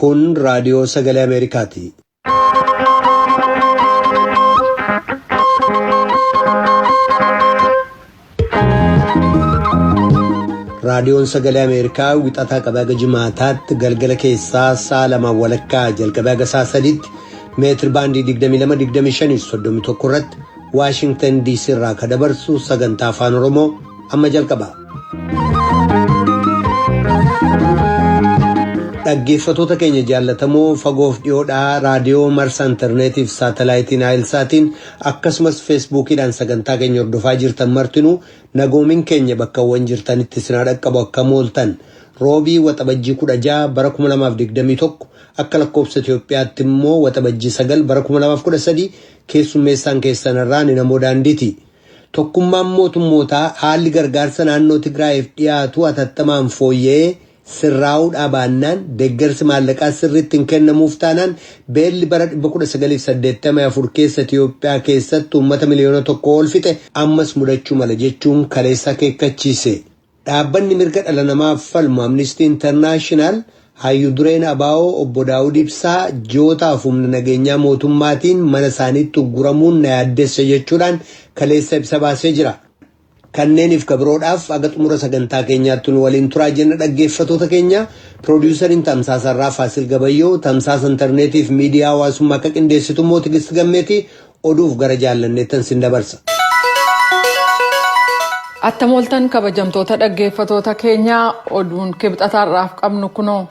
Kun raadiyoo sagalee Ameerikaati. Raadiyoon sagalee Ameerikaa wixataa qabee haga jimaataatti galgala keessaa sa'a 2 walakkaa jalqabee haga sa'a 3tti meetir baandii 22-25-31 irratti Washington DC irraa kan dabarsu sagantaa afaan Oromoo amma jalqaba. Dhaggeeffattoota keenya jaallatamoo fagoof dhiyoodhaa raadiyoo marsa intarneetiif saatalaayitiin Aayilsaatiin akkasumas feesbuukiidhaan sagantaa keenya hordofaa jirtan martinuu nagoomin keenya bakkawwan jirtanitti isin dhaqqabu akka mooltan roobii waxabajjii 16 bara 2021 akka lakkoofsa Itoophiyaatti immoo waxabajjii 9 bara 2013 keessummeessaan keessanirraa ni namoo daandiiti. Tokkummaan mootummootaa haalli gargaarsa naannoo Tigraayiif dhiyaatu atattamaan fooyya'ee sirraa'uu dhaabannaan deeggarsi maallaqaa sirriitti hin kennamuuf taanaan beelli bara 1984 keessa Itoophiyaa keessatti uummata miliyoona 1 ol fixe ammas mudachuu mala jechuun kaleessa akeekkachiise. Dhaabbanni mirga dhala namaaf falmu Amnesty International hayyuu dureen ABO obbo Daawud Ibsaa jootaaf humna nageenyaa mootummaatiin mana isaaniitti ugguramuun na yaaddeessa jechuudhaan kaleessa ibsa baasee jira. Kanneeniif kabroodhaaf aga xumura sagantaa keenyaatti nu waliin turaa jenna dhaggeeffattoota keenya. Piroodyuusariin Tamsaasarraa Faasil Gabayyoo, Tamsaasa intarneetiif miidiyaa hawaasummaa akka qindeessitu immoo Tigist Gammeetii oduuf gara jaallanneettan sin dabarsa. Attamooltan kabajamtoota dhaggeeffattoota keenyaa oduun kibxataarraaf qabnu kunoo.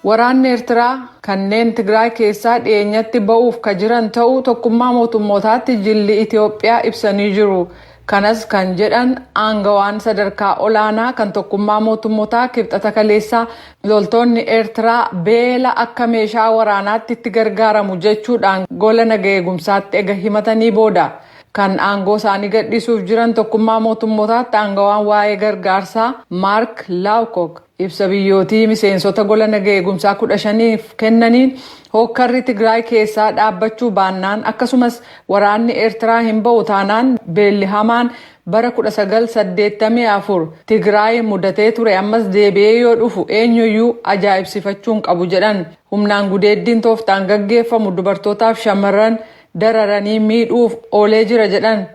Waraanni Eertiraa kanneen Tigraay keessaa dhiyeenyatti ba'uuf ka jiran ta'uu tokkummaa mootummootaatti jilli Itoophiyaa ibsanii jiru. Kanas kan jedhan aangawaan sadarkaa olaanaa kan tokkummaa mootummootaa kibxata kaleessaa loltoonni Eertiraa beela akka meeshaa waraanaatti itti gargaaramu jechuudhaan gola nagaa eegumsaatti ega himatanii booda. Kan aangoo isaanii gadhiisuuf jiran tokkummaa mootummootaatti aangawaan waa'ee gargaarsaa Mark Lawcock ibsa biyyootii miseensota gola nagaa eegumsaa 15f kennaniin hokkarri Tigraay keessaa dhaabbachuu baannaan akkasumas waraanni Eertiraa hin ba'u taanaan beelli hamaan bara 1984 Tigraay mudatee ture ammas deebi'ee yoo dhufu eenyuyyuu ajaa'ibsifachuun qabu jedhan. Humnaan gudeeddiin tooftaan gaggeeffamu dubartootaaf shamarran dararanii miidhuuf oolee jira jedhan.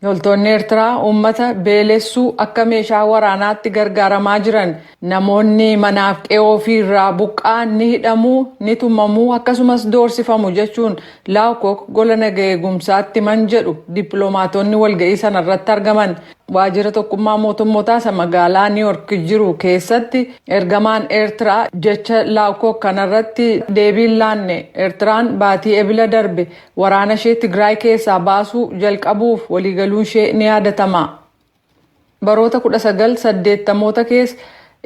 Loltoonni Eertiraa uummata beelessuu akka meeshaa waraanaatti gargaaramaa jiran. Namoonni manaaf qe'oo ofii irraa buqqa'an ni hidhamuu, ni tumamuu akkasumas doorsifamu jechuun Lawcock gola nagaa eegumsaatti man jedhu dippiloomaatonni walga'ii sanarratti argaman. Waajjira tokkummaa mootummootaa isa magaalaa New York jiru keessatti ergamaan Eertiraa jecha Lawcock kanarratti deebiin laanne. Eertiraan baatii ebila darbe waraana ishee Tigraay keessaa baasuu jalqabuuf waliigaluun ishee ni yaadatama. Baroota 1980 keessa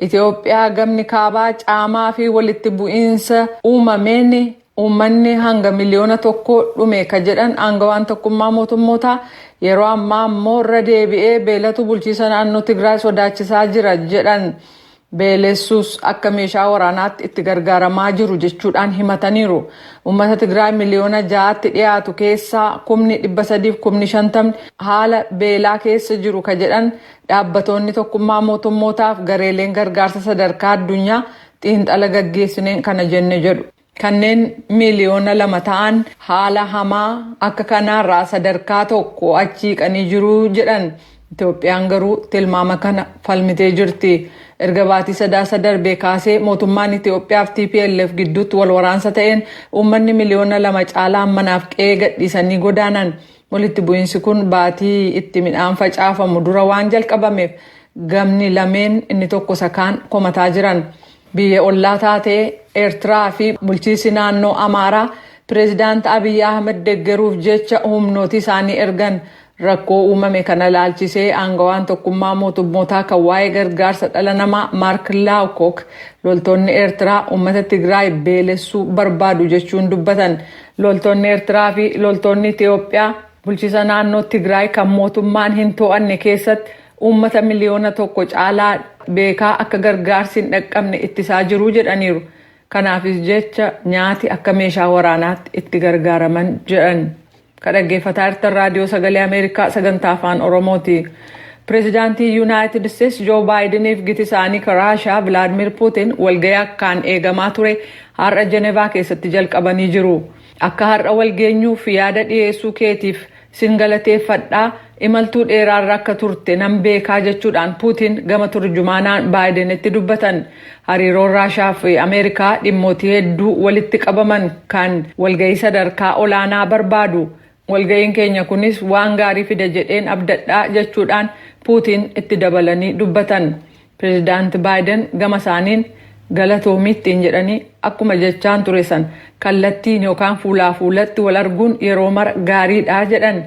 Itoophiyaa gamni kaabaa caamaa fi walitti bu'iinsa uumameen uummanni hanga miliyoona 1 dhume ka jedhan aangawaan tokkummaa mootummootaa yeroo ammaa immoo irra deebi'ee beelatu bulchiisa naannoo Tigraay sodaachisaa jira jedhan. Beelessuus akka meeshaa waraanaatti itti gargaaramaa jiru jechuudhaan himataniiru. Uummata Tigraay miliyoona 6tti dhiyaatu keessaa 350,000 haala beelaa keessa jiru ka jedhan dhaabbatoonni tokkummaa mootummootaaf gareeleen gargaarsa sadarkaa addunyaa xiinxala gaggeessineen kana jenne jedhu. Kanneen miliyoona 2 ta'an haala hamaa akka kanaarraa sadarkaa tokko achiiqanii jiru jedhan. Itoophiyaan garuu tilmaama kana falmitee jirti. Erga baatii sadaasa darbee kaasee mootummaan Itoophiyaa fi TPLF gidduutti wal waraansa ta'een uummanni miliyoona 2 caalaan manaaf qe'ee gadhiisanii godaanan. Walitti bu'iinsi kun baatii itti midhaan facaafamu dura waan jalqabameef gamni lameen inni tokko sakaan komataa jiran. Biyya ollaa taatee Eertiraa fi bulchiinsi naannoo Amaaraa pireezidaanti Abiy Ahmed deeggaruuf jecha humnooti isaanii ergan. Rakkoo uumame kana laalchisee aangawaan tokkummaa mootummootaa kan waa'ee gargaarsa dhala namaa Mark Lawcock loltoonni Eertiraa uummata Tigraay beelessuu barbaadu jechuun dubbatan. Loltoonni Eertiraa fi loltoonni Itoophiyaa bulchiisa naannoo Tigraay kan mootummaan hin to'anne keessatti uummata miliyoona 1 caalaa beekaa akka gargaarsi hin dhaqqabne ittisaa jiru jedhaniiru. Kanaafis jecha nyaati akka meeshaa waraanaatti itti gargaaraman jedhan. Kadhaggeeffataa jirtan raadiyoo sagalee Ameerikaa sagantaa afaan Oromooti. Pireezidaantii Yuunaayitid Isteets Joo Baayideniif giti isaanii Raashaa Vilaadimir Puutin walgahii akkaan eegamaa ture har'a Jenevaa keessatti jalqabanii jiru. Akka har'a walgeenyuuf yaada dhiyeessuu keetiif sin galateeffadhaa imaltuu dheeraarra akka turte nan beekaa jechuudhaan Puutin gama turjumaanaan Baayidenitti dubbatan. Hariiroon Raashaa fi Ameerikaa dhimmootii hedduu walitti qabaman kan walgahii sadarkaa olaanaa barbaadu. Walgahiin keenya kunis waan gaarii fida jedheen abdadhaa jechuudhaan Puutin itti dabalanii dubbatan. Pireezidaanti Baayiden gama isaaniin galatoomittiin jedhanii akkuma jechaan ture san kallattiin yookaan fuulaa fuulatti wal arguun yeroo mara gaariidha jedhan.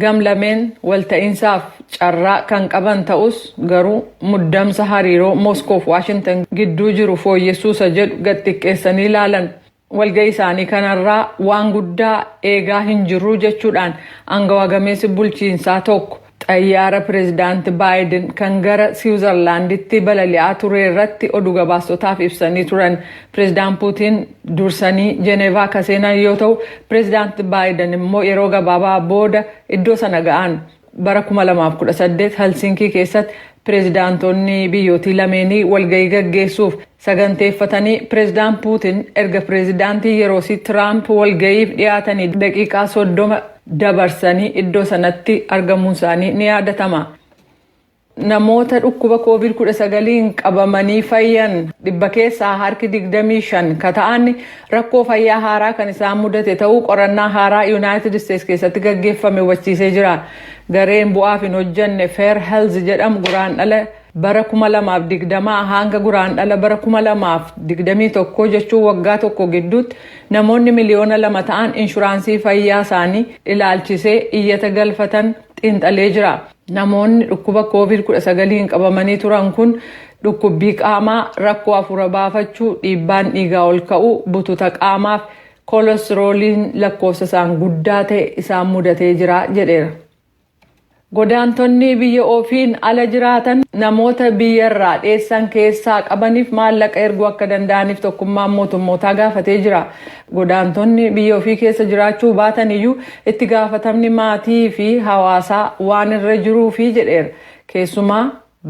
Gamlameen walta'iinsaaf carraa kan qaban ta'us garuu muddamsa hariiroo Mooskoo fi Waashintan gidduu jiru fooyyessuusa jedhu gad xiqqeessanii ilaalan. Walgahii isaanii kanarraa waan guddaa eegaa hin jirru jechuudhaan aangawa gameessi bulchiinsaa tokko xayyaara pireezidaanti Baayiden kan gara Siwiizerlaanditti balali'aa ture irratti oduu gabaastotaaf ibsanii turan. Pireezidaant Puutin dursanii Jenevaa akka seenan yoo ta'u, pireezidaanti Baayiden immoo yeroo gabaabaa booda iddoo sana ga'an. Bara 2018 Helsinkii keessatti pireezidaantonni biyyootii lameenii walgahii gaggeessuuf saganteeffatanii pireezidaant Puutin erga pireezidaantii yeroosii Tiraamp walgahiif dhiyaatanii daqiiqaa 30 dabarsanii iddoo sanatti argamuun isaanii ni yaadatama. Namoota dhukkuba COVID-19 qabamanii fayyan 100 keessaa harki 25 ka ta'an rakkoo fayyaa haaraa kan isaan mudate ta'uu qorannaa haaraa Yuunaayitid Isteets keessatti gaggeeffame hubachiisee jira. Gareen bu'aaf hin hojjenne Fair Health jedhamu guraandhala bara 2020 hanga guraandhala bara 2021 jechuun waggaa tokko gidduutti namoonni miliyoona 2 ta'an inshuraansii fayyaa isaanii ilaalchisee iyyata galfatan xiinxalee jira. Namoonni dhukkuba COVID-19 qabamanii turan kun dhukkubbii qaamaa, rakkoo hafuura baafachuu, dhiibbaan dhiigaa ol ka'uu, bututa qaamaaf koolesterooliin lakkoofsa isaan guddaa ta'e isaan mudatee jira jedheera. Godaantonni biyya ofiin ala jiraatan namoota biyyarraa dheessan keessaa qabaniif maallaqa erguu akka danda'aniif tokkummaan mootummootaa gaafatee jira. Godaantonni biyya ofii keessa jiraachuu baatan iyyuu itti gaafatamni maatii fi hawaasaa waan irra jiruufi jedheera. Keessumaa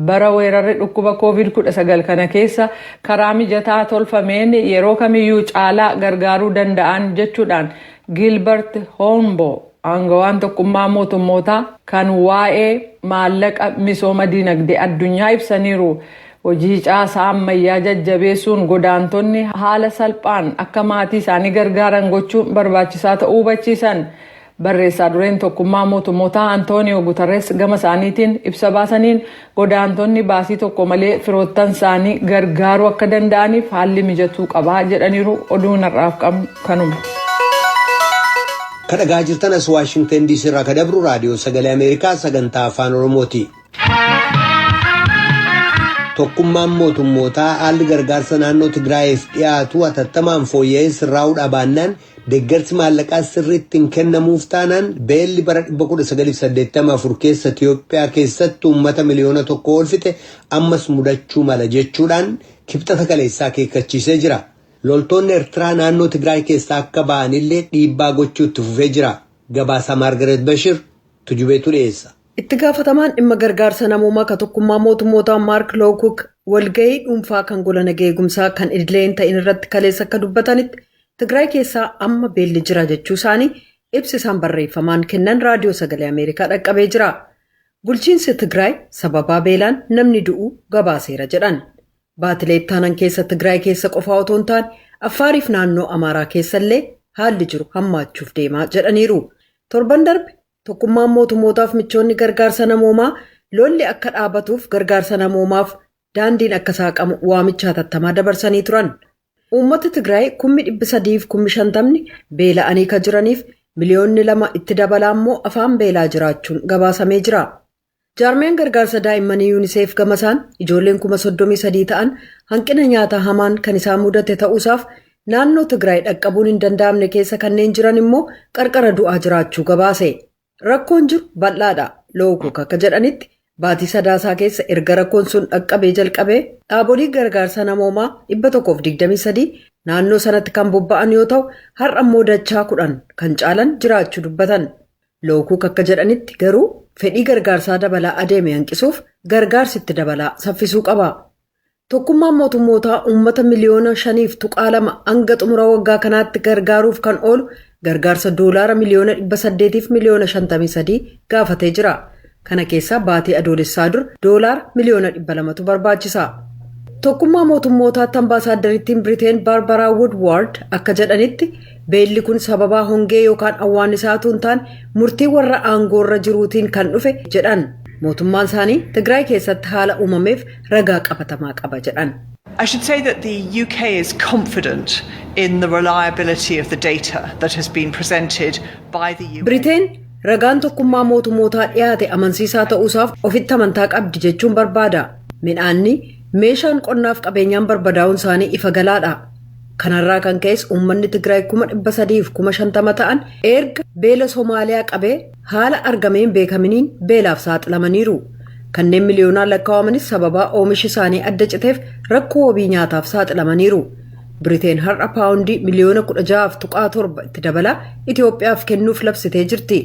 bara weerarri dhukkuba COVID-19 kana keessa karaa mijataa tolfameen yeroo kamiyyuu caalaa gargaaruu danda'an jechuudhaan Gilbert Hornbo aangawaan tokkummaa mootummootaa kan waa'ee maallaqa misooma dinagdee addunyaa ibsaniiru. Hojii caasaa ammayyaa jajjabeessuun godaantonni haala salphaan akka maatii isaanii gargaaran gochuun barbaachisaa ta'uu hubachiisan. Barreessaa dureen tokkummaa mootummootaa Antooniyoo Guterres gama isaaniitiin ibsa baasaniin godaantonni baasii tokko malee firoottan isaanii gargaaruu akka danda'aniif haalli mijatuu qabaa jedhaniiru. Oduun har'aaf qabnu kanuma. Kadhagaa jirtan as Waashingtan DC irraa ka dabru raadiyoo sagalee Ameerikaa sagantaa afaan Oromooti. Tokkummaan mootummootaa haalli gargaarsa naannoo Tigraayiif dhiyaatu hatattamaan fooyya'ee sirraa'uu baannaan deeggarsi maallaqaa sirriitti hin kennamuuf taanaan beelli bara 1984 keessa Itiyoophiyaa keessatti uummata miliyoona 1 olfite ammas mudachuu mala jechuudhaan kibxata kaleessaa akeekkachiisee jira. Loltoonni Eertiraa naannoo Tigraay keessaa akka ba'anillee dhiibbaa gochuutti fufee jira. Gabaasa Maargaret Bashir tujubeetu dhiyeessa. Itti gaafatamaan dhimma gargaarsa namoomaa ka tokkummaa mootummootaa Maark Lookuk walgahii dhuunfaa kan gola nageegumsaa kan idilee hin ta'in irratti kaleessa akka dubbatanitti Tigraay keessaa amma beelli jira jechuu isaanii ibsi isaan barreeffamaan kennan raadiyoo sagalee Ameerikaa dhaqqabee jira. Bulchiinsi Tigraay sababaa beelaan namni du'uu gabaaseera jedhan. Baatilee ittaanan keessa Tigraay keessa qofaa otoo hin taane Affaariif naannoo Amaaraa keessallee haalli jiru hammaachuuf deemaa jedhaniiru. Torban darbe tokkummaan mootummootaaf michoonni gargaarsa namoomaa lolli akka dhaabatuuf gargaarsa namoomaaf daandiin akka saaqamu waamicha hatattamaa dabarsanii turan. Uummata Tigraay 350,000 beela'anii ka jiraniif miliyoonni 2 itti dabalaa immoo afaan beelaa jiraachuun gabaasamee jira. Jaarmeen gargaarsa daa'immanii UNICEF gamasaan ijoolleen 33 ta'an hanqina nyaataa hamaan kan isaan mudate ta'uusaaf naannoo Tigraay dhaqqabuun hin danda'amne keessa kanneen jiran immoo qarqara du'aa jiraachuu gabaase. Rakkoon jiru bal'aadha. Lookuk akka jedhanitti baatii sadaasaa keessa erga rakkoon sun dhaqqabee jalqabee dhaabolee gargaarsa namoomaa 123 naannoo sanatti kan bobba'an yoo ta'u har'a immoo dachaa 10 kan caalan jiraachuu dubbatan. Lookuk akka jedhanitti garuu fedhii gargaarsaa dabalaa adeeme hanqisuuf gargaarsitti dabalaa saffisuu qaba. Tokkummaan mootummootaa uummata miliyoona 5.2 hanga xumura waggaa kanaatti gargaaruuf kan oolu gargaarsa doolaara miliyoona 800 fi miliyoona 53 gaafatee jira. Kana keessaa baatii adoolessaa dur doolaara miliyoona 200tu barbaachisa. Tokkummaa mootummootaatti ambaasaaddariittiin Biriteen Baarbaraa Woodward akka jedhanitti beelli kun sababaa hongee yookaan awwaannisaatu hin taane murtii warra aangoorra jiruutiin kan dhufe jedhan. Mootummaan isaanii Tigraay keessatti haala uumameef ragaa qabatamaa qaba jedhan. I should say that the UK is confident in the reliability of the data that has been presented by the UK. Biriteen ragaan tokkummaa mootummootaa dhiyaate amansiisaa ta'uusaaf ofitti amantaa qabdi jechuun barbaada. Midhaanni meeshaan qonnaaf qabeenyaan barbadaa'uun isaanii ifa galaadha. Kanarraa kan ka'es uummanni Tigraay 350,000 ta'an erga beela Somaaliyaa qabee haala argameen beekaminiin beelaaf saaxilamaniiru. Kanneen miliyoonaan lakkaa'amanis sababaa oomishi isaanii adda citeef rakkoo wabii nyaataaf saaxilamaniiru. Biriteen har'a paawundii miliyoona 16.7 itti dabalaa Itoophiyaaf kennuuf labsitee jirti.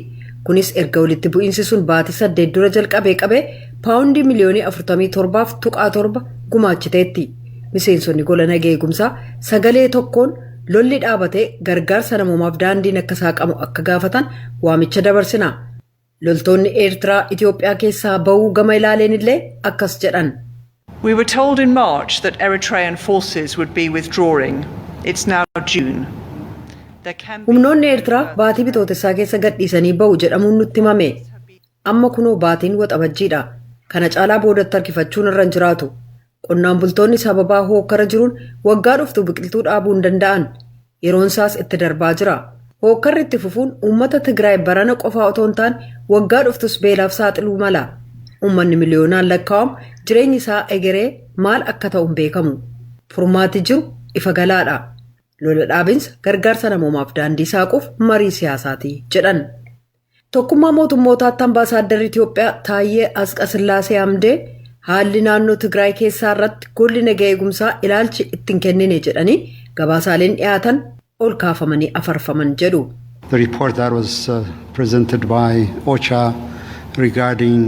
Kunis erga walitti bu'iinsi sun baatii 8 dura jalqabee paawundii miliyoonii 47.7 gumaachiteetti. Miseensonni gola nagaa eegumsaa sagalee tokkoon lolli dhaabatee gargaarsa namoomaaf daandiin akka saaqamu akka gaafatan waamicha dabarsina. Loltoonni Eertiraa Itoophiyaa keessaa ba'uu gama ilaaleen illee akkas jedhan. We were told in March that Eritrean forces would be withdrawing. It's now June. Humnoonni Eertiraa baatii bitootessaa keessa gadhiisanii ba'u jedhamuun nutti himame. Amma kunoo baatiin waxabajjiidha. Kana caalaa boodatti harkifachuun irra hin jiraatu. Qonnaan bultoonni sababaa hookkara jiruun waggaa dhuftu biqiltuu dhaabuu hin danda'an. Yeroon isaas itti darbaa jira. Hookkarri itti fufuun uummata Tigraay barana qofaa otoo hin taane waggaa dhuftus beelaaf saaxiluu mala. Uummanni miliyoonaan lakkaa'amu jireenyi isaa egeree maal akka ta'u hin beekamu. Furmaati jiru ifa galaadha. Lola dhaabinsa gargaarsa namoomaaf daandii saaquuf marii siyaasaati jedhan. Tokkummaa mootummootaatti ambaasaadarri Itoophiyaa Taayyee Asqasillaasee Hamdee haalli naannoo Tigraay keessaa irratti golli nagaa eegumsaa ilaalchi ittiin kennine jedhanii gabaasaaleen dhiyaatan ol kaafamanii afarfaman jedhu. The report that was presented by OCHA regarding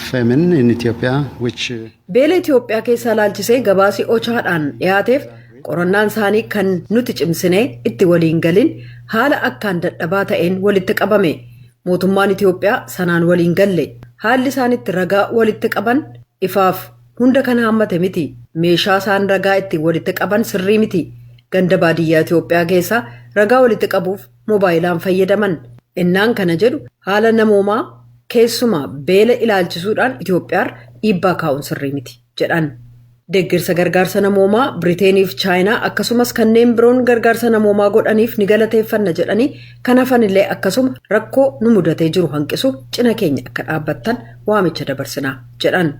famine in Ethiopia which beela Itoophiyaa keessaa ilaalchisee gabaasi OCHAadhaan dhiyaateef qorannaan isaanii kan nuti cimsinee itti waliin galin haala akkaan dadhabaa ta'een walitti qabame. Mootummaan Itoophiyaa sanaan waliin galle. Haalli isaanitti ragaa walitti qaban ifaaf hunda kan haammate miti. Meeshaa isaan ragaa itti walitti qaban sirrii miti. Ganda baadiyyaa Itoophiyaa keessaa ragaa walitti qabuuf moobaayilaan fayyadaman. Innaan kana jedhu haala namoomaa keessumaa beela ilaalchisuudhaan Itoophiyaarra dhiibbaa kaa'uun sirrii miti jedhan. Deeggarsa gargaarsa namoomaa Biriiteeniif Chaayinaa akkasumas kanneen biroon gargaarsa namoomaa godhaniif ni galateeffanna jedhanii kan hafanillee akkasuma rakkoo nu mudatee jiru hanqisuuf cina keenya akka dhaabbattan waamicha dabarsinaa jedhan.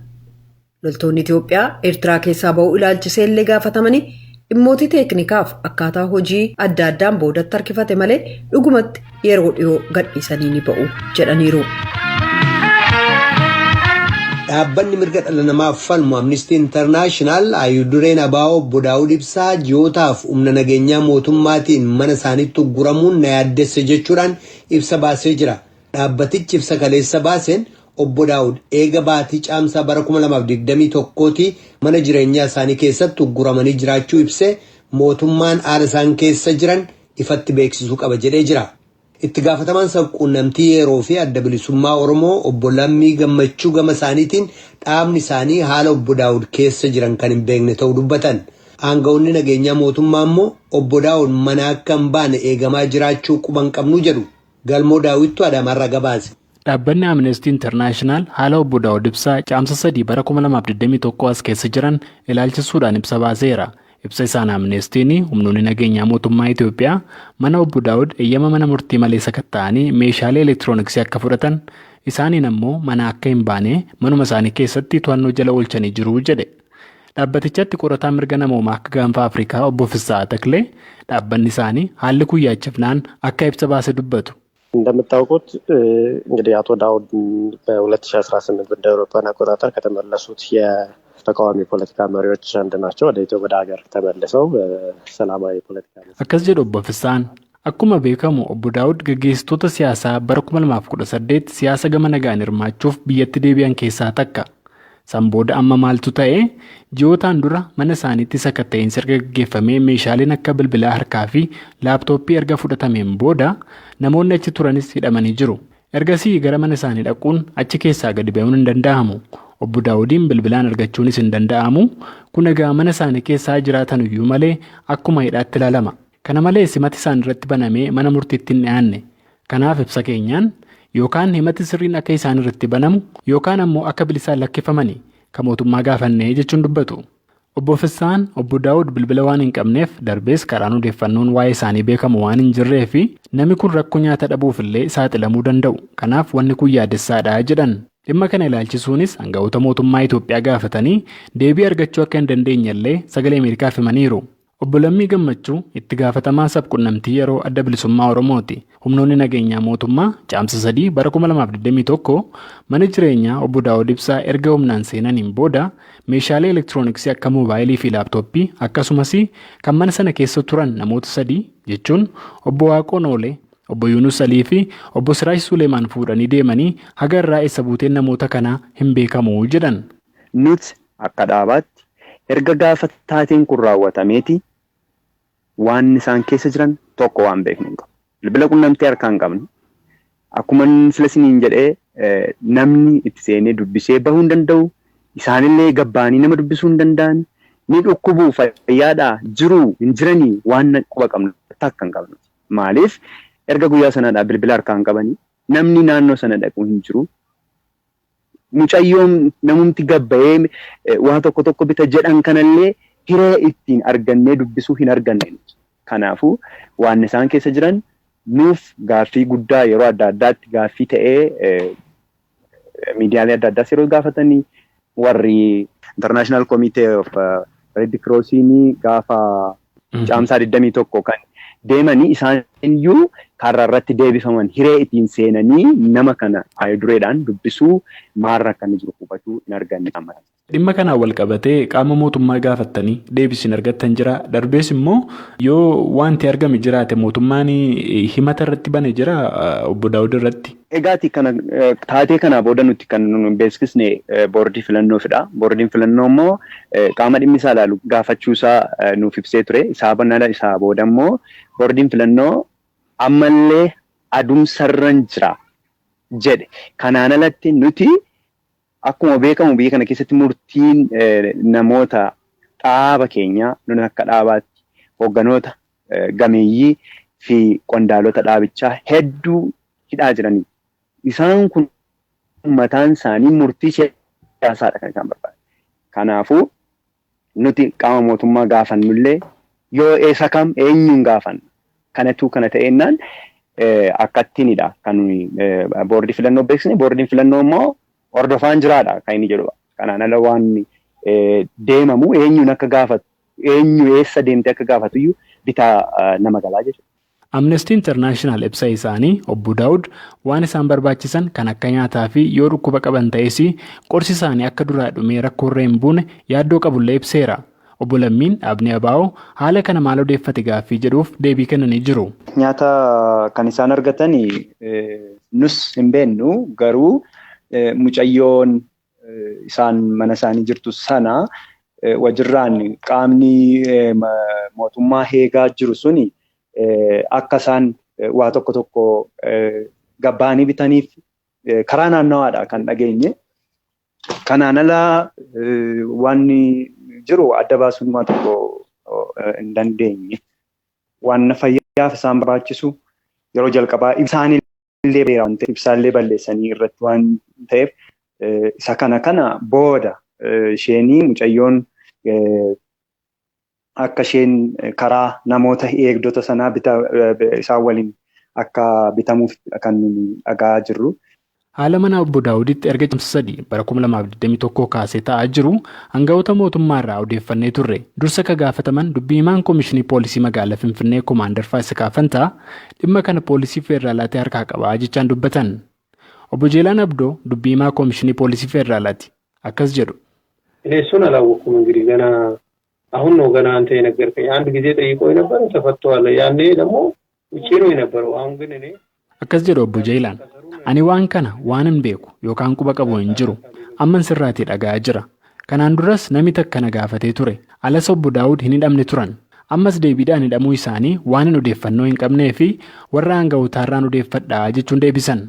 Loltoonni Itoophiyaa Eertiraa keessaa ba'uu ilaalchisee illee gaafatamanii dhimmoota teeknikaaf akkaataa hojii adda addaan boodatti harkifate malee dhugumatti yeroo dhiyoo gadhiisanii ni ba'u jedhaniiru. Dhaabbanni mirga dhala namaaf falmu Amnesty International ayyaana abaa'oo obbo Daawud Ibsaa ji'ootaaf humna nageenyaa mootummaatiin mana isaaniitti ugguramuun na yaaddesse jechuudhaan ibsa baasee jira. Dhaabbatichi ibsa kaleessa baaseen obbo Daawud eega baatii caamsaa bara 2021tti mana jireenyaa isaanii keessatti ugguramanii jiraachuu ibsee mootummaan haala isaan keessa jiran ifatti beeksisuu qaba jedhee jira. Itti gaafatamaan sabquunnamtii yeroo fi adda bilisummaa Oromoo obbo Lammii Gammachuu gama isaaniitiin dhaabni isaanii haala obbo Daawud keessa jiran kan hin beekne ta'uu dubbatan. Aanga'oonni nageenyaa mootummaa immoo obbo Daawud mana akka hin baane eegamaa jiraachuu quban qabnu jedhu. Galmoo Daawittu Adaamaarraa gabaase. Dhaabbanni Amnesty International haala obbo Daawud Ibsaa caamsa 3 bara 2021 as keessa jiran ilaalchisuudhaan ibsa baaseera. Ibsa isaan Amnestiin humnoonni nageenyaa mootummaa Itoophiyaa mana obbo Daawud eeyyama mana murtii malee sakatta'anii meeshaalee elektirooniksii akka fudhatan isaaniin ammoo mana akka hin baane manuma isaanii keessatti to'annoo jala oolchanii jiru jedhe. Dhaabbatichatti qorataa mirga namoomaa akka gaanfa Afrikaa obbo Fissaa Taklee dhaabbanni isaanii haalli kun yaachifnaan akka ibsa baase dubbatu. እንደምታውቁት እንግዲህ አቶ ዳውድ በ2018 እንደ አውሮፓውያን አቆጣጠር ከተመለሱት የተቃዋሚ ፖለቲካ መሪዎች አንዱ ናቸው። ወደ ሀገር ተመልሰው ሰላማዊ ፖለቲካ አከስ ጀዶ በፍሳን Akkuma beekamu obbo Daawud gaggeessitoota siyaasaa bara 2018 siyaasa gama nagaan hirmaachuuf biyyatti deebi'an keessaa takka. San booda amma maaltu ta'e ji'ootaan dura mana isaaniitti sakatta'insi erga gaggeeffamee meeshaaleen akka bilbilaa harkaa fi laaptooppii erga fudhatameen booda namoonni achi turanis hidhamanii jiru. Ergasii gara mana isaanii dhaquun achi keessaa gadi ba'uun hin danda'amu. Obbo Daawudiin bilbilaan argachuunis hin danda'amu. Kun egaa mana isaanii keessaa jiraatan iyyuu malee akkuma hidhaatti ilaalama. Kana malees himati isaan irratti banamee mana murtiitti hin dhiyaanne. Kanaaf ibsa keenyaan yookaan himati sirriin akka isaan irratti banamu yookaan ammoo akka bilisaan lakkifamanii kan mootummaa gaafannee jechuun dubbatu. Obbo Fissaan obbo Daawud bilbila waan hin qabneef darbees karaan odeeffannoon waa'ee isaanii beekamu waan hin jirree fi namni kun rakkoo nyaata dhabuufillee saaxilamuu danda'u. Kanaaf wanni kun yaadessaadha jedhan. Dhimma kana ilaalchisuunis aangawoota mootummaa Itoophiyaa gaafatanii deebii argachuu akka hin dandeenyellee sagalee Ameerikaaf himaniiru. Obbo Lammii Gammachuu itti gaafatamaa sabquunnamtii yeroo adda bilisummaa Oromooti. Humnoonni nageenyaa mootummaa caamsa 3 bara 2021 mana jireenyaa obbo Daawud Ibsaa erga humnaan seenaniin booda meeshaalee elektirooniksii akka moobaayilii fi laaptooppii akkasumas kan mana sana keessa turan namoota 3 jechuun obbo Waaqoon Oolee, obbo Yunus Alii fi obbo Siraash Suleemaan fuudhanii deemanii haga irraa eessa buuteen namoota kanaa hin beekamu jedhan. Nuti akka dhaabaatti erga gaafa taateen kun raawwatameeti waan isaan keessa jiran tokko waan beeknu hin qabu. Bilbila quunnamtii harkaa hin qabnu. Akkuma filasiniin jedhee namni itti seenee dubbisee bahuu hin danda'u. Isaanillee gabbaanii nama dubbisuu hin danda'an. Ni dhukkubuu fayyaadhaa jiruu hin jiranii waan quba qabnu akka hin qabnu. Maaliif erga guyyaa sanaadhaa bilbila harkaa hin qabanii namni naannoo sana dhaquu hin jiru. Mucayyoon namumti gabbayee waa tokko bita jedhan kanallee hiree ittiin argannee dubbisuu hin arganne. Kanaafuu waan isaan keessa jiran nuuf gaaffii guddaa yeroo adda addaatti gaaffii ta'ee miidiyaalee adda addaas yeroo gaafatanii warri International Committee of Red Crossing gaafa caamsaa 21 kan deemanii isaan iyyuu karaa irratti deebifaman hiree ittiin seenanii nama kana dureedhaan dubbisuu maarra kan jiru hubachuu hin arganne. Dhimma kanaan wal qabatee qaama mootummaa gaafattanii deebii argattan jira. Darbees immoo yoo wanti argame jiraate mootummaan himata irratti bane jira obbo Daawud irratti. Egaati kana taatee kana booda nuti kan beeksisne boordii filannoofiidha. Boordiin filannoo immoo qaama dhimmi isaa ilaalu gaafachuusaa nuuf ibsee ture. Isaa booda immoo boordiin filannoo ammallee adumsarran jira jedhe. Kanaan alatti nuti akkuma beekamu biyya kana keessatti murtiin namoota dhaaba keenyaa nuni akka dhaabaatti hoogganoota gameeyyii fi qondaalota dhaabichaa hedduu hidhaa jiranii. Isaan kun mataan isaanii murtii siyaasaadha kan isaan barbaadu. Kanaafuu nuti qaama mootummaa gaafannullee yoo eessa kam eenyuun gaafanna. Kanatu kana ta'ennaan akkattiinidha kan boordii filannoo beeksisne. Boordiin filannoo immoo hordofaan jiraadha kan inni jedhu. Kanaan ala waan deemamu eenyuun akka gaafatu eenyu eessa deemtee akka gaafatu iyyuu bitaa nama galaa jechuudha. Amnesty International ibsa isaanii obbo Daawud waan isaan barbaachisan kan akka nyaataa fi yoo dhukkuba qaban ta'es qorsi isaanii akka duraa dhumee rakkoo irra hin buune yaaddoo qabullee ibseera. Obbo Lammiin dhaabni abaa'oo haala kana maal odeeffate gaaffii jedhuuf deebii kennanii jiru. Nyaata kan isaan argatan nus hin beennu garuu mucayyoon isaan mana isaanii jirtu sana wajirraan qaamni mootummaa eegaa jiru suni akka isaan waa tokko gabbaanii bitaniif karaa naannawaadha kan dhageenye. Kanaan alaa waan jiru adda baasuun waa tokko hin dandeenye. Waan fayyaaf isaan barbaachisu yeroo jalqabaa ibsaanillee beera waan ta'eef ibsaallee balleessanii irratti waan ta'eef isa kana booda isheenii mucayyoon akka isheen karaa namoota eegdota sanaa isaan waliin akka bitamuuf kan dhagaa jirru. Haala mana obbo Daawuditti erga caamsa 3 bara 2021 kaasee ta'aa jiru aangawoota mootummaa irraa odeeffannee turre. Dursa ka gaafataman dubbii himaan Koomishinii Poolisii Magaalaa Finfinnee Koomaandar Faasikaa Fantaa dhimma kana poolisii feederaalaatti harkaa qabaa jechaan dubbatan. Obbo Jeelaan Abdoo dubbii himaa Koomishinii Poolisii Feederaalaatti akkas jedhu. እሱን አላወኩም እንግዲህ ገና አሁን ነው ገና አንተ የነገርከኝ አንድ ጊዜ ጠይቆኝ ነበር ተፈቷል ያኔ ደግሞ ውጪ ነው የነበረው። አሁን ግን እኔ akkas jedhu obbo Jeelaan ani waan kana waan hin beeku yookaan quba qabu hin jiru amman sirraatii dhaga'aa jira kanaan duras namni takka na gaafatee ture alas obbo Daawud hin hidhamne turan ammas deebiidhaan hidhamuu isaanii waan hin odeeffannoo hin qabnee fi warra hanga'ootaarraan odeeffadhaa jechuun deebisan.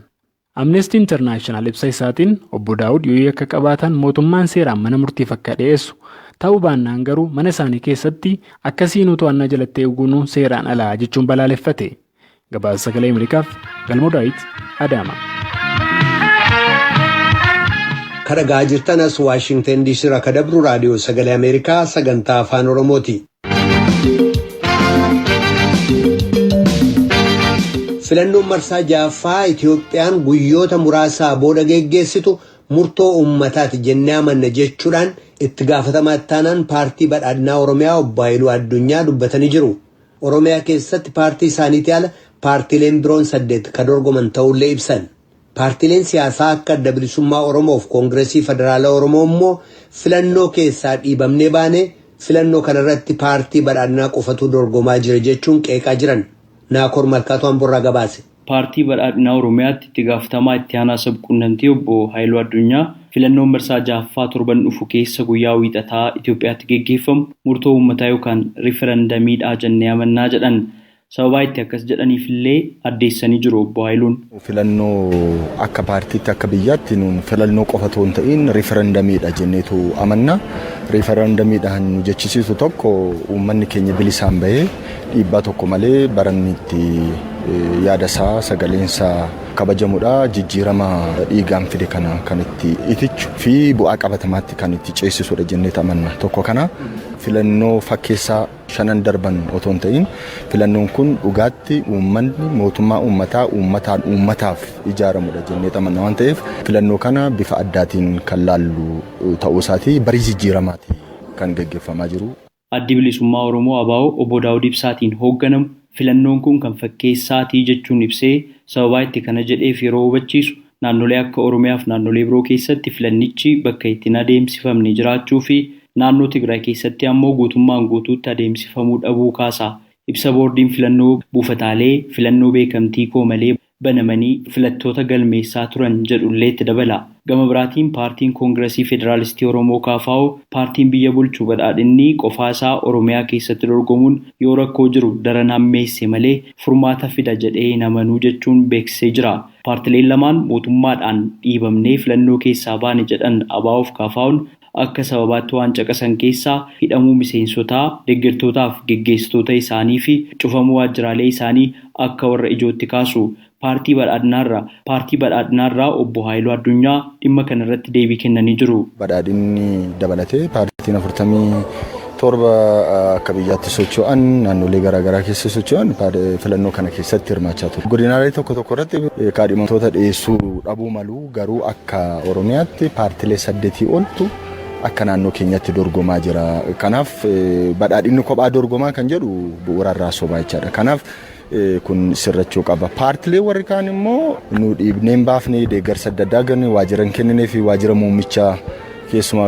Amnesty International ibsa isaatiin obbo Daawud yoo akka qabaatan mootummaan seeraan mana murtiif akka dhiyeessu ta'uu baannaan garuu mana isaanii keessatti akkasiin to'annaa jalatti eeguun seeraan alaa jechuun balaaleffate. Gabaasa Sagalee Ameerikaaf Galmoo Daawit Adaama. Kadhagaa jirtanas Waashingtan DC irraa kadabru raadiyoo Sagalee Ameerikaa sagantaa afaan Oromooti. Filannoon marsaa jaaffaa Itoophiyaan guyyoota muraasaa booda geggeessitu murtoo uummataati jennee amanna jechuudhaan itti gaafatamaa taanaan paartii badhaadhinaa Oromiyaa obbo Haayiluu Addunyaa dubbatanii jiru. Oromiyaa keessatti paartii isaaniitii ala paartiileen biroon 8 kan dorgoman ta'ullee ibsan. Paartiileen siyaasaa akka adda bilisummaa Oromoo fi Koongireesii Federaalaa Oromoo immoo filannoo keessaa dhiibamnee baane filannoo kanarratti paartii badhaadhinaa qofatu dorgomaa jira jechuun qeeqaa jiran. Naakoor Malkaatu Amborraa gabaase. Paartii badhaadhinaa Oromiyaatti itti gaafatamaa itti aanaa sabquunnamtii obbo Haayiluu Addunyaa filannoon marsaa jaaffaa torban dhufu keessa guyyaa wiixataa Itoophiyaatti geggeeffamu murtoo uummataa yookaan riiferendamiidha jennee amannaa jedhan. Sababa itti akkas jedhaniif illee addeessanii jiru obbo Haayiluun. Filannoo akka paartiitti akka biyyaatti nuun filannoo qofa otoo hin ta'in riiferendamiidha jenneetu amanna. Riiferendamiidhaan nu jechisiisu tokko uummanni keenya bilisaan bahee dhiibbaa tokko malee baranni itti yaadasaa sagaleensaa kabajamudha. Jijjiirama dhiigaan fide kana kan itti itichu fi bu'aa qabatamaatti kan itti ceesisudha jenneetu amanna. Tokko kana filannoo fakkeessaa 5 darban otoo hin ta'in filannoon kun dhugaatti uummanni mootummaa uummataa uummataan uummataaf ijaaramudha jenneetu amanna waan ta'eef filannoo kana bifa addaatiin kan laallu ta'uu isaatii barii jijjiiramaati kan gaggeeffamaa jiru. Addi bilisummaa Oromoo ABO obbo Daawud Ibsaatiin hoogganamu filannoon kun kan fakkeessaatii jechuun ibsee sababa itti kana jedheef yeroo hubachiisu naannolee akka Oromiyaa fi naannolee biroo keessatti filannichi bakka ittiin adeemsifamne jiraachuu fi naannoo Tigraay keessatti ammoo guutummaan guutuutti adeemsifamuu dhabuu kaasa. Ibsa boordiin filannoo buufataalee filannoo beekamtii koo malee banamanii filattoota galmeessaa turan jedhullee itti dabala. Gama biraatiin paartiin Koongireesii Federaalistii Oromoo KFO paartiin biyya bulchuu badhaadhinni qofaasaa Oromiyaa keessatti dorgomuun yoo rakkoo jiru daran hammeesse malee furmaata fida jedhee hin amanuu jechuun beeksisee jira. Paartileen lamaan mootummaadhaan dhiibamnee filannoo keessaa baane jedhan ABO fi KFO'n akka sababaatti waan caqasan keessaa hidhamuu miseensotaa, deeggartootaa fi geggeessitoota isaanii fi cufamuu waajjiraalee isaanii akka warra ijootti kaasu. Paartii badhaadhinaarraa obbo Haayiluu Addunyaa dhimma kanarratti deebii kennanii jiru. Badhaadhinni dabalatee paartiin 47 akka biyyaatti socho'an naannolee garaagaraa keessa socho'an filannoo kana keessatti hirmaachaa ture. Godinaalee tokko irratti kaadhimamtoota dhiyeessuu dhabuu malu garuu akka Oromiyaatti paartilee 8 oltu akka naannoo keenyatti dorgomaa jira. Kanaaf badhaadhinni kophaa dorgomaa kan jedhu bu'uurarraa sobaa jechaadha. Kanaaf kun sirrachuu qaba. Paartilee warri kaan immoo nu dhiibneen baafnee deeggarsa adda addaa ganne waajjira kennee fi waajjira muummichaa keessuma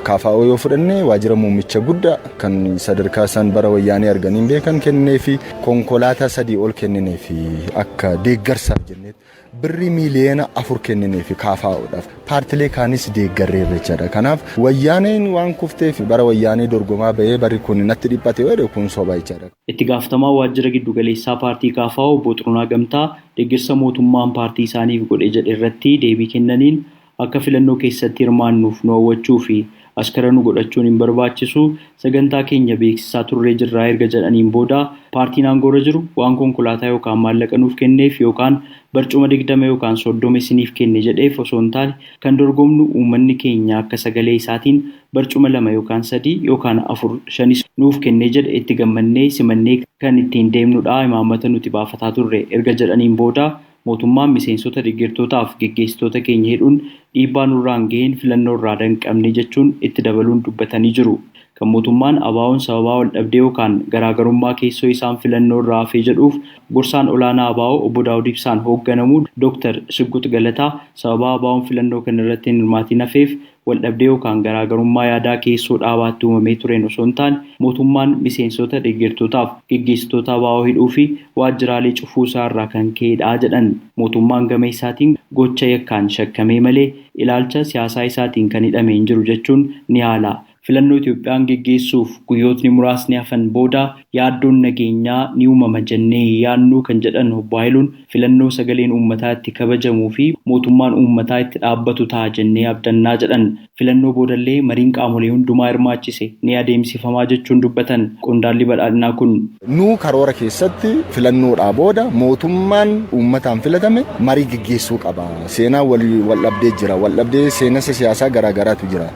KFO yoo fudhanne waajjira muummicha guddaa kan sadarkaa isaan bara wayyaanee arganiin beekan kennee fi konkolaataa 3 ol kennee fi akka deeggarsaaf jennee birrii miiliyoona 4 kennee fi KFO'dhaaf paartilee kaanis deeggarree jechaadha. Kanaaf wayyaaneen waan kufteef bara wayyaanee dorgomaa bahee bari kun natti dhiphate yoo kun soba jechaadha. Itti gaafatamaa waajjira giddu galeessaa paartii KFO obbo Xurunaa Gamtaa deeggarsa mootummaan paartii isaaniif godhe jedhe irratti deebii kennaniin akka filannoo keessatti hirmaannuuf nu hawwachuu fi askara nu godhachuun hin barbaachisu sagantaa keenya beeksisaa turree jirraa erga jedhaniin booda paartiin aangoorra jiru waan konkolaataa yookaan maallaqa nuuf kenneef yookaan barcuma 20 yookaan 30 isiniif kenne jedheef osoo hin taane kan dorgomnu uummanni keenya akka sagalee isaatiin barcuma 2 yookaan 3 yookaan 4 5 nuuf kenne jedhe itti gammannee simannee kan ittiin deemnudha imaammata nuti baafataa turre erga jedhaniin booda mootummaan miseensota deeggartootaaf geggeessitoota keenya hidhuun dhiibbaa nurraan ga'een filannoo irraa danqabne jechuun itti dabaluun dubbatanii jiru. kan mootummaan ABO'n sababaa wal dhabdee yookaan garaagarummaa keessoo isaan filannoo irraa hafee jedhuuf gorsaan olaanaa ABO obbo Daawud Ibsaan hoogganamu Dr. Shigguut Galataa sababaa ABO'n filannoo kana irratti hin hirmaatin hafeef wal dhabdee yookaan garaagarummaa yaadaa keessoo dhaabaatti uumamee tureen osoo hin taane mootummaan miseensota deeggartootaaf gaggeessitoota ABO hidhuu fi waajjiraalee cufuu isaarraa kan ka'edha jedhan. Mootummaan gama isaatiin gocha yakkaan shakkamee malee ilaalcha siyaasaa isaatiin kan hidhamee hin jiru jechuun ni haala. Filannoo Itoophiyaan geggeessuuf guyyootni muraasni hafan booda yaaddoon nageenyaa ni uumama jennee yaannuu kan jedhan obbo Haayiluun filannoo sagaleen uummataa itti kabajamuu fi mootummaan uummataa itti dhaabbatu ta'a jennee abdannaa jedhan. Filannoo boodallee mariin qaamolee hundumaa hirmaachise ni adeemsifamaa jechuun dubbatan qondaalli badhaadhinaa kun. Nu karoora keessatti filannoodhaa booda mootummaan uummataan filatame marii geggeessuu qaba. Seenaa wal dhabdee jira. Wal dhabdee seenessa siyaasaa garaagaraatu jira.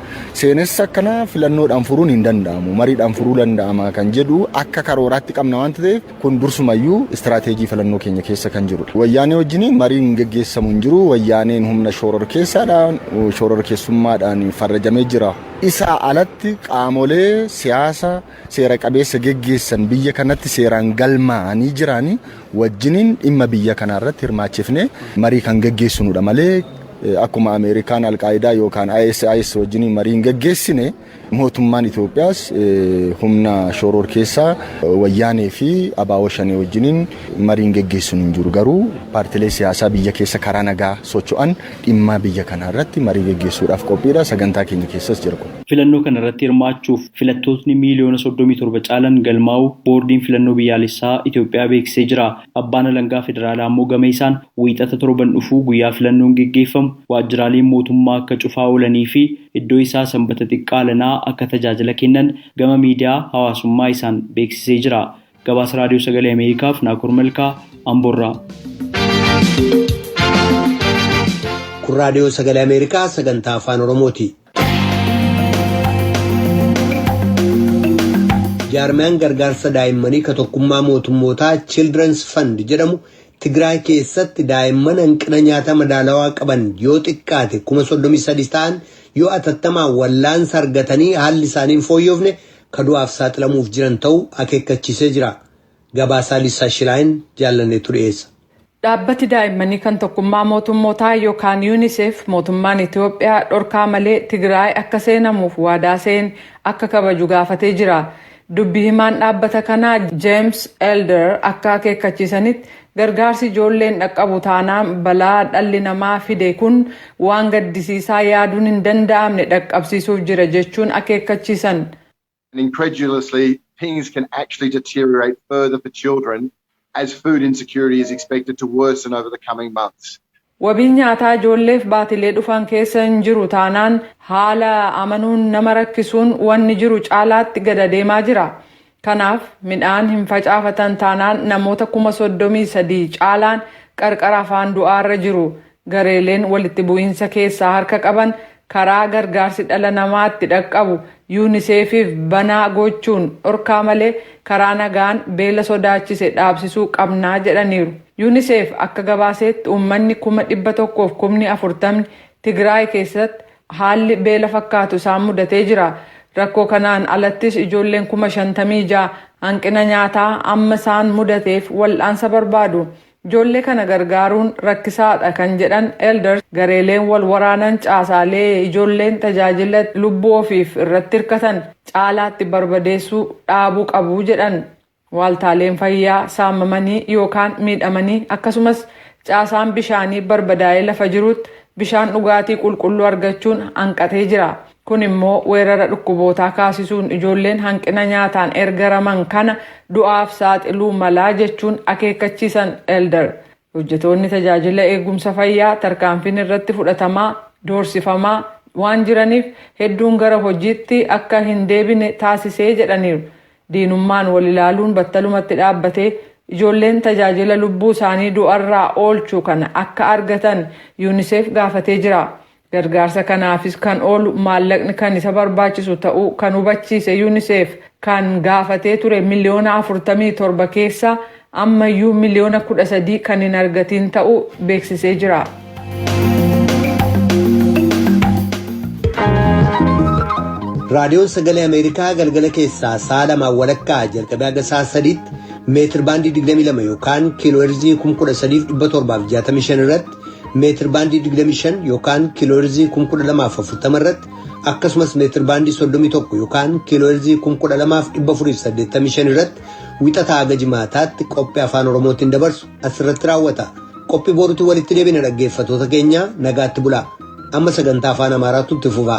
Seenessa akkanaa filannoodhaan furuun hin danda'amu. Mariidhaan furuu danda'ama kan jedhu akka karooraatti qabna waan ta'eef kun dursumayyuu istiraateejii filannoo keenya keessa kan jirudha. Wayyaanee wajjin mariin geggeessamu hin jiru. Wayyaaneen humna shororkeessummaadhaan farrajamee jira. Isa alatti qaamolee siyaasa seera qabeessa geggeessan biyya kanatti seeraan galmaa'anii jiranii wajjiniin dhimma biyya kanarratti hirmaachifne marii kan geggeessinudha malee akkuma Ameerikaan Alqaayidaa yookaan ISIS wajjiniin marii hin geggeessine mootummaan Itoophiyaas humna shororkeessaa wayyaanee fi ABO shanee wajjiniin marii hin geggeessinu hin jiru. Garuu paartilee siyaasaa biyya keessa karaa nagaa socho'an dhimma biyya kanarratti marii geggeessuudhaaf qophiidha. Sagantaa keenya keessas jira. Filannoo kanarratti hirmaachuuf filattootni miiliyoona 37 caalan galmaa'u boordiin filannoo biyyaalessaa Itoophiyaa beeksisee jira. Abbaan alangaa federaalaa immoo gama isaan wiixata torban dhufuu guyyaa filannoon geggeeffamu waajjiraaleen mootummaa akka cufaa oolanii fi iddoo isaa sanbata xiqqaa lanaa akka tajaajila kennan gama miidiyaa hawaasummaa isaan beeksisee jira. Gabaasa raadiyoo sagalee Ameerikaaf Naakur Malkaa Amboorraa. Kun raadiyoo sagalee Ameerikaa sagantaa afaan Oromooti. Jaarmiyaan gargaarsa daa'immanii ka tokkummaa mootummootaa Children's Fund jedhamu Tigraay keessatti daa'imman hanqina nyaata madaalawaa qaban yoo xiqqaate 33 ta'an yoo atattamaan wallaansa argatanii haalli isaanii hin fooyyofne kadu'aaf saaxilamuuf jiran ta'uu akeekkachiisee jira. Gabaasaa Lisaa Shilaayin jaallanneetu dhiyeessa. Dhaabbati daa'immanii kan tokkummaa mootummootaa yookaan UNICEF mootummaan Itoophiyaa dhorkaa malee Tigraay akka seenamuuf waadaa seen akka kabaju gaafatee jira. Dubbii himaan dhaabbata kanaa James Elder akka akeekkachiisanitti gargaarsi ijoolleen dhaqqabu taanaan balaa dhalli namaa fide kun waan gaddisiisaa yaaduun hin danda'amne dhaqqabsiisuuf jira jechuun akeekkachiisan. Incredulously, things can actually deteriorate further for children as food insecurity is expected to worsen over the coming months. Wabiin nyaataa ijoolleef baatilee dhufan keessa hin jiru taanaan haala amanuun nama rakkisuun wanni jiru caalaatti gad deemaa jira. Kanaaf midhaan hin facaafatan taanaan namoota 33,000 caalaan qarqara afaan du'aarra jiru. Gareeleen walitti bu'iinsa keessaa harka qaban karaa gargaarsi dhala namaatti dhaqqabu UNICEFiif banaa gochuun dhorkaa malee karaa nagaan beela sodaachise dhaabsisuu qabnaa jedhaniiru. UNICEF akka gabaaseetti uummanni 140,040 Tigraay keessatti haalli beela fakkaatu isaan mudatee jira. Rakkoo kanaan alattis ijoolleen 56,000 hanqina nyaataa amma isaan mudateef wal'aansa barbaadu. Ijoollee kana gargaaruun rakkisaadha kan jedhan Elder gareeleen wal waraanan caasaalee ijoolleen tajaajila lubbuu ofiif irratti hirkatan caalaatti barbadeessuu dhaabuu qabu jedhan. Waaltaaleen fayyaa saamamanii yookaan miidhamanii akkasumas caasaan bishaanii barbadaa'ee lafa jirutti bishaan dhugaatii qulqulluu argachuun hanqatee jira. Kun immoo weerara dhukkubootaa kaasisuun ijoolleen hanqina nyaataan ergaraman kana du'aaf saaxiluu malaa jechuun akeekkachiisan Elder. Hojjetoonni tajaajila eegumsa fayyaa tarkaanfiin irratti fudhatamaa doorsifamaa waan jiraniif hedduun gara hojiitti akka hin deebine taasisee jedhaniiru. Diinummaan wal ilaaluun battalumatti dhaabbatee ijoolleen tajaajila lubbuu isaanii du'arraa oolchuu kana akka argatan UNICEF gaafatee jira. Gargaarsa kanaafis kan oolu maallaqni kan isa barbaachisu ta'uu kan hubachiise UNICEF kan gaafatee ture miliyoona 47 keessa ammayyuu miliyoona 13 kan hin argatiin ta'uu beeksisee jira. raadiyoon sagalee Ameerikaa galgala keessaa sa'a 2:00 jalqabee haga sa'a 3tti meetir baandii 22 yookaan kiilooherzii 13,765 irratti meetir baandii 25 yookaan kiilooherzii 1240 irratti akkasumas meetir baandii 31 yookaan kiilooherzii 12,485 irratti wixataa haga jimaataatti qophii afaan Oromootiin dabarsu asirratti raawwata. Qophii boruutti walitti deebina dhaggeeffattoota keenya nagaatti bulaa. Amma sagantaa afaan Amaaraatu itti fufa.